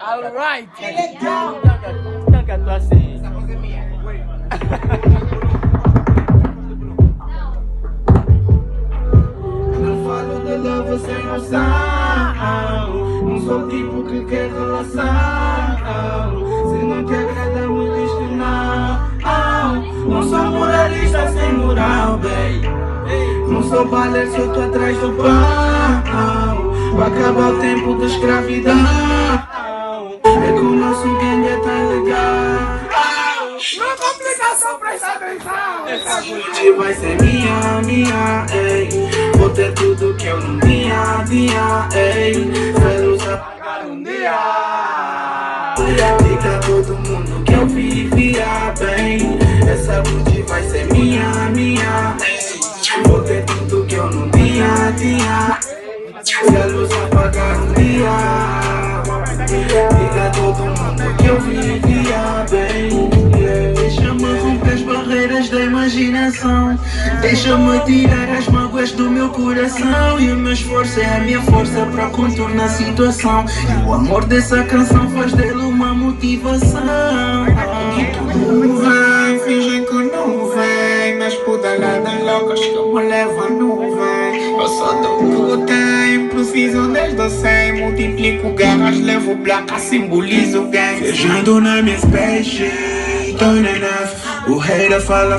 Alright. Canta tu assim. Essa voz é minha. Não falo de love sem noção. Não sou o tipo que quer relação. Se não te agrada muito isto não. Não sou moralista sem moral, babe. Não sou baler se eu tô atrás do pão. Vai acabar o tempo da escravidão. É que o nosso gangue é tão legal. Não complicação, presta atenção. Essa noite vai ser minha, ei. Vou ter tudo que eu não tinha, ei. Pelos apagar um dia. Diga a todo mundo que eu vivia bem. Essa noite vai ser minha, ei. Vou ter tudo que eu não tinha. Se a luz apagar um dia. Diga a todo mundo que eu vivia bem. Deixa-me romper as barreiras da imaginação. Deixa-me tirar as mágoas do meu coração. E o meu esforço é a minha força para contornar a situação. E o amor dessa canção faz dele uma motivação. E tudo vem, fingem que não vem. Nas pedaladas loucas que eu me levo à nuvem. Eu só dou o que tenho, preciso desde o 100. Multiplico guerras, levo placa, simbolizo gang. Viajando na minha space, don't enough. O hater fala.